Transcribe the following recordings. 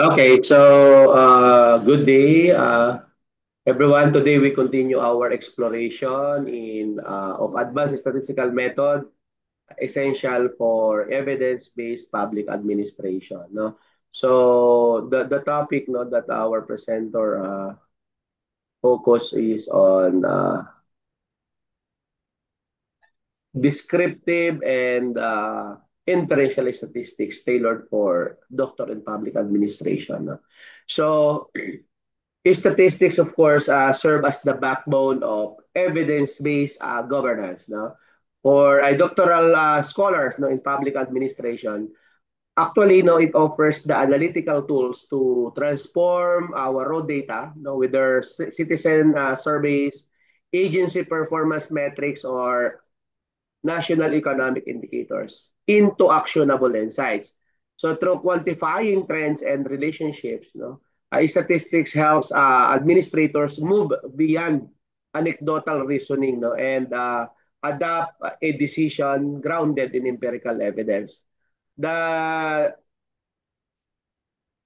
Okay, so good day, everyone. Today we continue our exploration in of advanced statistical method essential for evidence-based public administration. No, so the topic no that our presenter focus is on descriptive and inferential statistics tailored for doctor in public administration. No? So statistics, of course, serve as the backbone of evidence-based governance. No? For doctoral scholars no, in public administration, actually, no, it offers the analytical tools to transform our raw data no, with their citizen surveys, agency performance metrics, or national economic indicators into actionable insights. So through quantifying trends and relationships, no, statistics helps administrators move beyond anecdotal reasoning no, and adapt a decision grounded in empirical evidence. The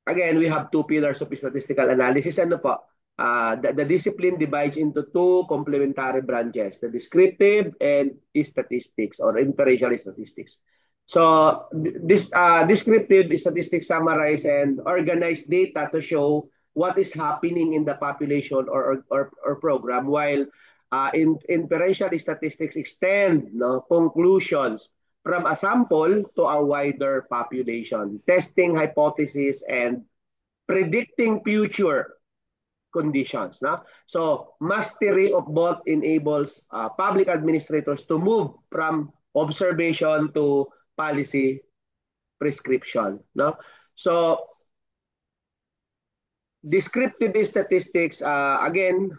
Again, we have two pillars of statistical analysis. Ano po? The discipline divides into two complementary branches, the descriptive and statistics or inferential statistics. So this descriptive statistics summarize and organize data to show what is happening in the population or program, while inferential statistics extend no, conclusions from a sample to a wider population, testing hypotheses and predicting future conditions. No? So mastery of both enables public administrators to move from observation to policy prescription. No? So descriptive statistics, again,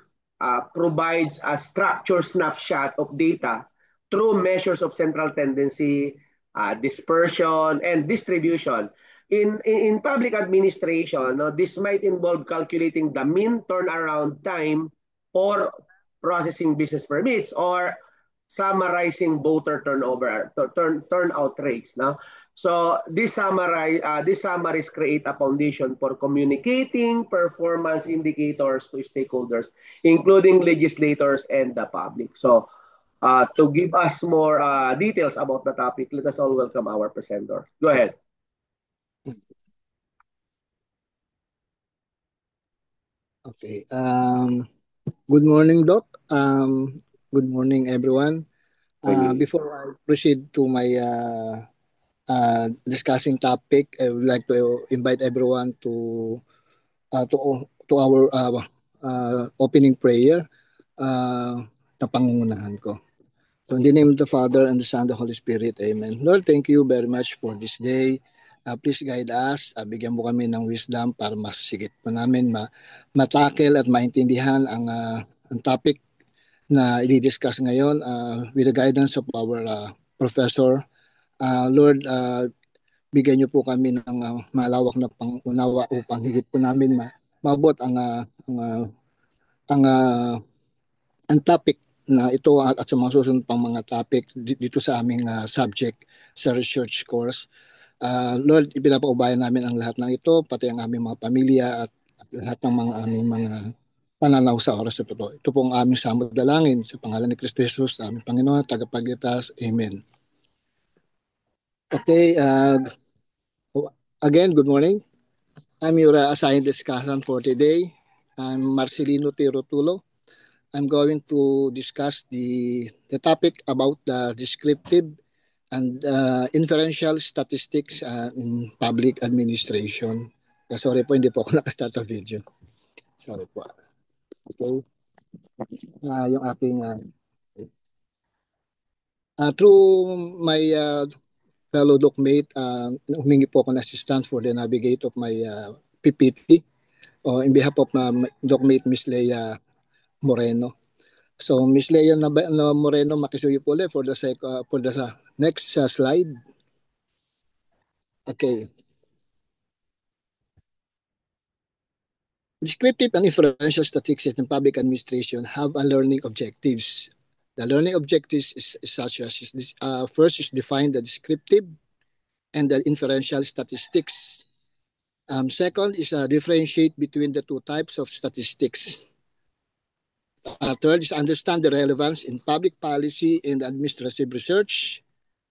provides a structured snapshot of data through measures of central tendency, dispersion, and distribution. In public administration, no, this might involve calculating the mean turnaround time or processing business permits or summarizing voter turnout rates. No? So these summaries create a foundation for communicating performance indicators to stakeholders, including legislators and the public. So to give us more details about the topic, let us all welcome our presenter. Go ahead. Okay. Good morning, Doc. Good morning, everyone. Morning. Before I proceed to my discussing topic, I would like to invite everyone to our opening prayer na pangungunahan ko. So in the name of the Father and the Son and the Holy Spirit, Amen. Lord, thank you very much for this day. Please guide us. Bigyan mo kami ng wisdom para mas sigit po namin matakel at maintindihan ang topic na i-discuss ngayon with the guidance of our professor. Lord, bigyan niyo po kami ng malawak na pangunawa upang higit po namin maabot ang topic na ito at sa mga susunod pang mga topic dito sa aming subject sa research course. Lord, ipinapaubayan namin ang lahat ng ito, pati ang aming mga pamilya at lahat ng aming mga pananaw sa oras na ito. Ito po ang aming samot dalangin sa pangalan ni Kristo Jesus, aming Panginoon, tagapagligtas. Amen. Okay, again, good morning. I'm your assigned discussant for today. I'm Marcelino Tirotulo. I'm going to discuss the topic about the descriptive and inferential statistics in public administration. Sorry po, hindi po ako nakastart ng video. Sorry po. Okay. Yung aking through my fellow docmate, humingi po ako ng assistance for the navigate of my PPT in behalf of docmate Miss Leia Moreno. So Miss Leia Moreno, makisuyo po ulit for the next slide. Okay. Descriptive and inferential statistics in public administration have a learning objectives. The learning objectives is such as first is define the descriptive and the inferential statistics. Second is differentiate between the two types of statistics. Third is understand the relevance in public policy and administrative research,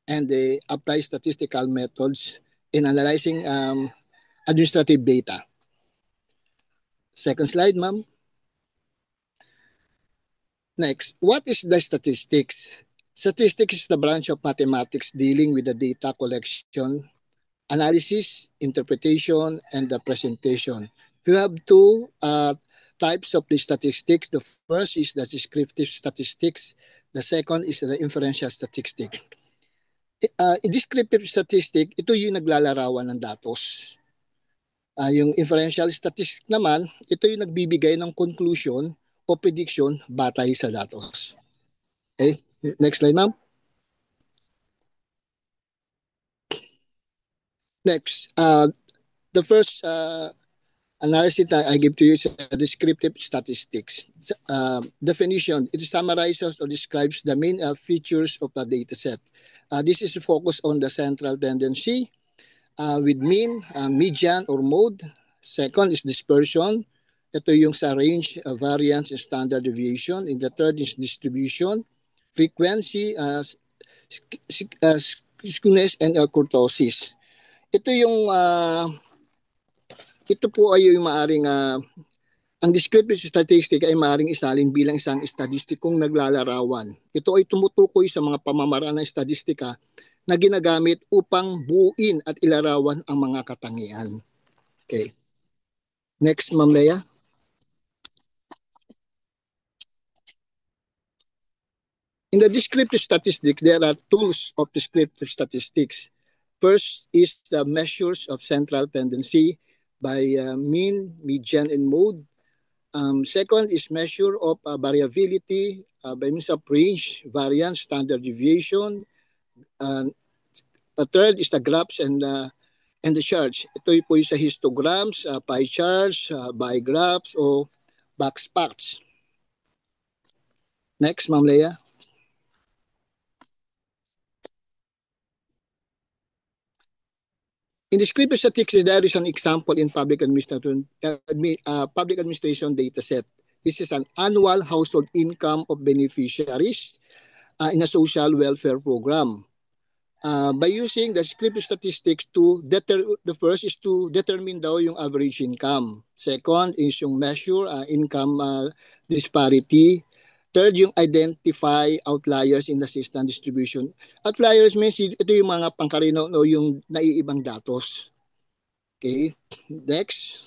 and they apply statistical methods in analyzing administrative data. Second slide, ma'am. Next, what is the statistics? Statistics is the branch of mathematics dealing with the data collection, analysis, interpretation, and the presentation. You have two types of the statistics. The first is the descriptive statistics. The second is the inferential statistics. Descriptive statistic, ito yung naglalarawan ng datos. Yung inferential statistics naman, ito yung nagbibigay ng conclusion o prediction batay sa datos. Okay, next slide, ma'am. Next, the first analysis that I give to you is descriptive statistics. Definition, it summarizes or describes the main features of the data set. This is focused on the central tendency with mean, median, or mode. Second is dispersion. Ito yung sa range, variance, and standard deviation. And the third is distribution, frequency, skewness, and kurtosis. Ito yung ito po ay yung maaring ang descriptive statistic ay maaring isalin bilang isang statistikong naglalarawan. Ito ay tumutukoy sa mga pamamaraan ng statistika na ginagamit upang buuin at ilarawan ang mga katangian. Okay. Next, Ma'am Lea. In the descriptive statistics, there are tools of descriptive statistics. First is the measures of central tendency by mean, median, and mode. Second is measure of variability by means of range, variance, standard deviation. Third is the graphs and the charts. Ito po yung sa histograms, pie charts, bar graphs, o box plots. Next, Ma'am Lea. In descriptive statistics, there is an example in public administration data set. This is an annual household income of beneficiaries in a social welfare program. By using the descriptive statistics the first is to determine daw yung average income. Second is yung measure income disparity. Third, yung identify outliers in the system distribution. Outliers means ito yung mga pangkarino o yung naiibang datos. Okay, next.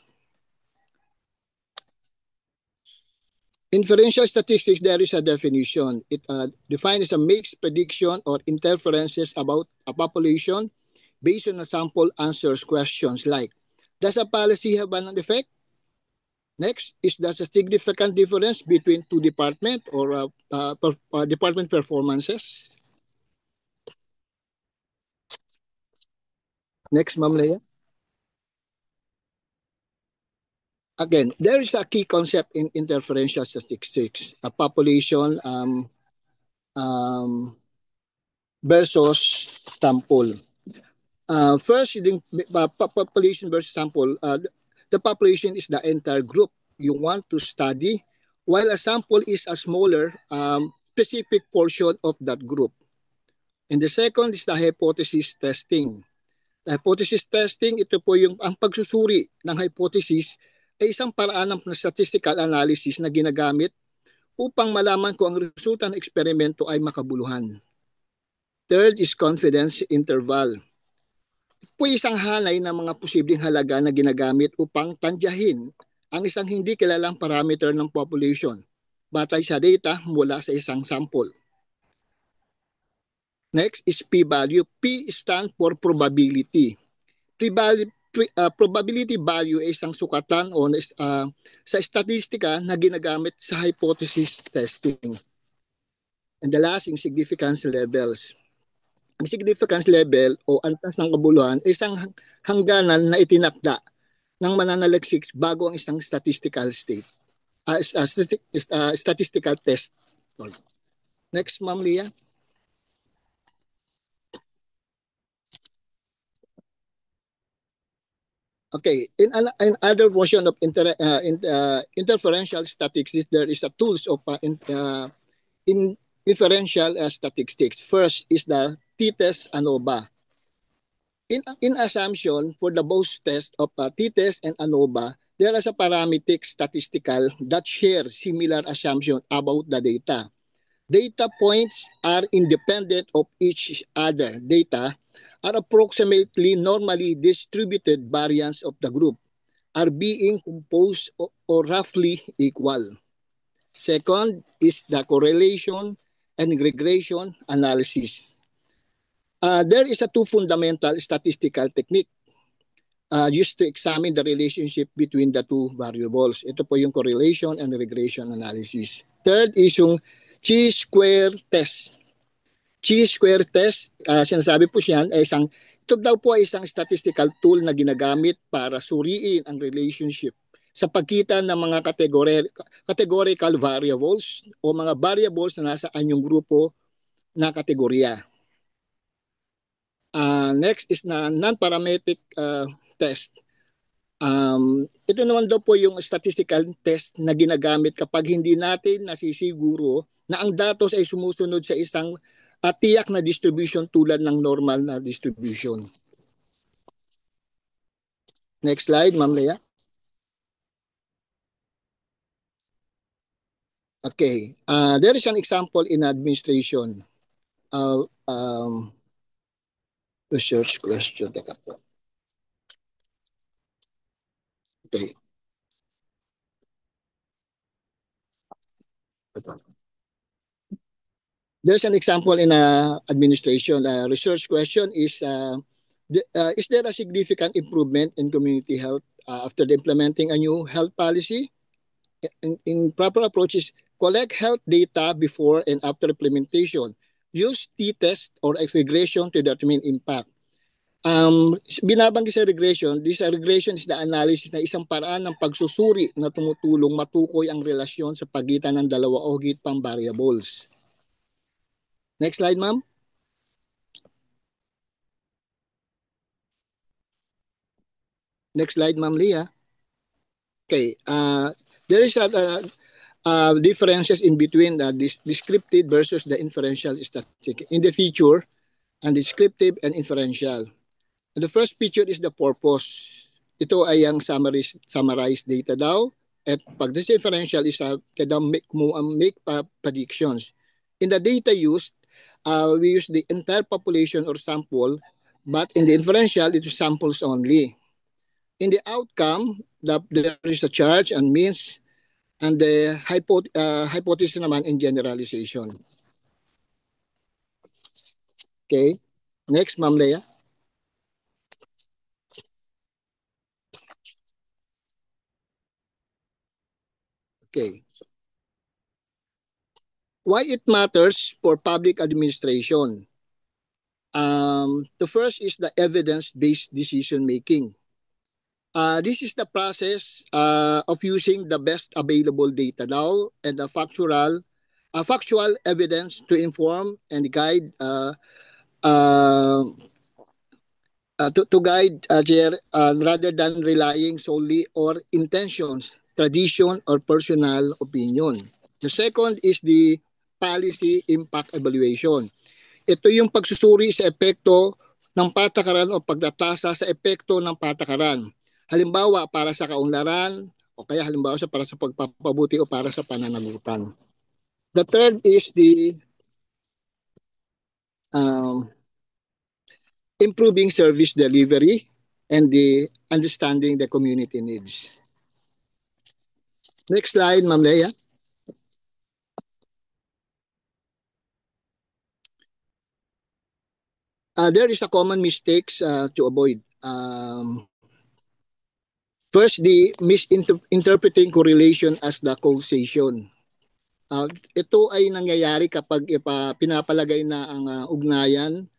Inferential statistics, there is a definition. It defines a makes prediction or inferences about a population based on a sample answers questions like, does a policy have an effect? Next is, there's a significant difference between two department or department performances. Next, Ma'am Lea. Again, there is a key concept in inferential statistics, a population versus sample. First, the population versus sample. The population is the entire group you want to study, while a sample is a smaller specific portion of that group. And the second is the hypothesis testing. The hypothesis testing, ito po yung ang pagsusuri ng hypothesis ay isang paraan ng statistical analysis na ginagamit upang malaman kung ang resulta ng eksperimento ay makabuluhan. Third is confidence interval. Po isang hanay ng mga posibleng halaga na ginagamit upang tantyahin ang isang hindi kilalang parameter ng population batay sa data mula sa isang sample. Next is p-value. P stands for probability. Probability value ay isang sukatan o sa statistika na ginagamit sa hypothesis testing. And the last is significance levels. Ang significance level o antas ng kabuluhan ay isang hangganan na itinakda ng mananaliksik bago ang isang statistical state. Statistical test. Next, Ma'am Lea. Okay, in other version of interferential statistics, there is a tools of in inferential statistics. First is the t-test ANOVA. In assumption for the both test of t-test and ANOVA, there is a parametric statistical that share similar assumption about the data. Data points are independent of each other. Data are approximately normally distributed variants of the group are being composed or roughly equal. Second is the correlation and regression analysis. There is a two fundamental statistical technique used to examine the relationship between the two variables. Ito po yung correlation and regression analysis. Third is yung chi-square test. Chi-square test, sinasabi po siyan, ay ito daw po ay isang statistical tool na ginagamit para suriin ang relationship sa pagitan ng mga categorical variables o mga variables na nasa anyong grupo na kategorya. Next is na non-parametric test. Ito naman daw po yung statistical test na ginagamit kapag hindi natin nasisiguro na ang datos ay sumusunod sa isang tiyak na distribution tulad ng normal na distribution. Next slide, Ma'am Lea. Okay, there is an example in administration. Research question. Okay. There's an example in administration. Research question is there a significant improvement in community health after implementing a new health policy? In proper approaches, collect health data before and after implementation. Use t-test or regression to determine impact. Binabanggit sa regression, regression is the analysis na isang paraan ng pagsusuri na tumutulong matukoy ang relasyon sa pagitan ng dalawa o higit pang variables. Next slide, ma'am. Next slide, Ma'am Leah. Okay, there is differences in between this descriptive versus the inferential statistic in the feature and descriptive and inferential. And the first feature is the purpose. Ito ay ang summarized data daw. At pag this inferential is make predictions. In the data used, we use the entire population or sample, but in the inferential, it is samples only. In the outcome, there is a charge and means, and the hypothesis naman in generalization. Okay. Next, Ma'am Leah. Okay. Why it matters for public administration? The first is the evidence-based decision making. This is the process of using the best available data now and the factual evidence to inform and guide to guide rather than relying solely on intentions, tradition, or personal opinion. The second is the policy impact evaluation. Ito yung pagsusuri sa epekto ng patakaran o pagtatasa sa epekto ng patakaran. Halimbawa, para sa kaunlaran, o kaya halimbawa para sa pagpapabuti o para sa pananagutan. The third is the improving service delivery and the understanding the community needs. Next slide, Ma'am Leah. There is a common mistakes to avoid. First, the misinterpreting correlation as the causation. Ito ay nangyayari kapag pinapalagay na ang ugnayan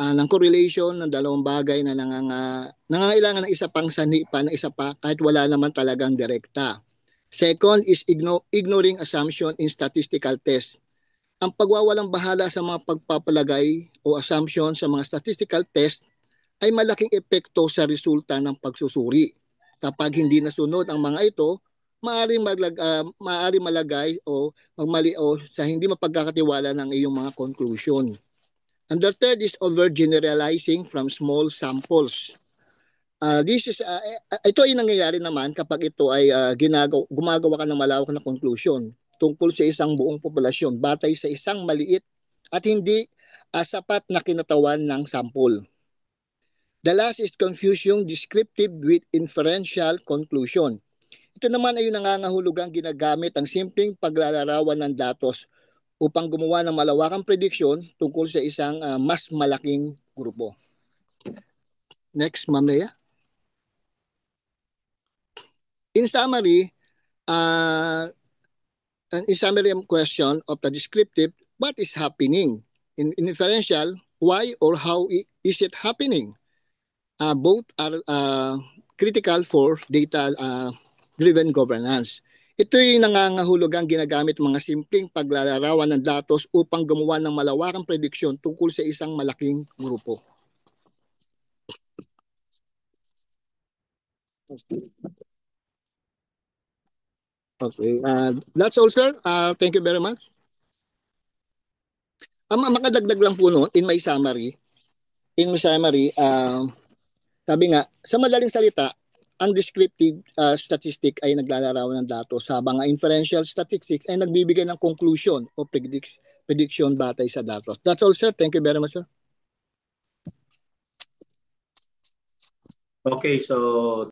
ng correlation ng dalawang bagay na nangangailangan ng isa pang sanhi pa, ng isa pa, kahit wala naman talagang direkta. Second is ignoring assumption in statistical test. Ang pagwawalang bahala sa mga pagpapalagay o assumption sa mga statistical test ay malaking epekto sa resulta ng pagsusuri. Kapag hindi nasunod ang mga ito, maaari malagay o magmali o sa hindi mapagkakatiwala ng iyong mga conclusion. And the third is overgeneralizing from small samples. Ito ay nangyayari naman kapag ito ay gumagawa ka ng malawak na conclusion tungkol sa isang buong populasyon batay sa isang maliit at hindi sapat na kinatawan ng sample. The last is confusing descriptive with inferential conclusion. Ito naman ay yung nangangahulugang ginagamit ang simpleng paglalarawan ng datos upang gumawa ng malawakang prediksyon tungkol sa isang mas malaking grupo. Next, Ma'am Lea. In summary, question of the descriptive, what is happening? In inferential, why or how is it happening? Both are critical for data-driven governance. Ito yung nangangahulugang ginagamit mga simpleng paglalarawan ng datos upang gumawa ng malawakang prediksyon tungkol sa isang malaking grupo. Okay, that's all, sir. Thank you very much. Makadagdag lang po no, in my summary, sabi nga, sa madaling salita, ang descriptive statistic ay naglalarawan ng datos habang ang inferential statistics ay nagbibigay ng conclusion o prediction batay sa datos. That's all, sir. Thank you very much, sir. Okay, so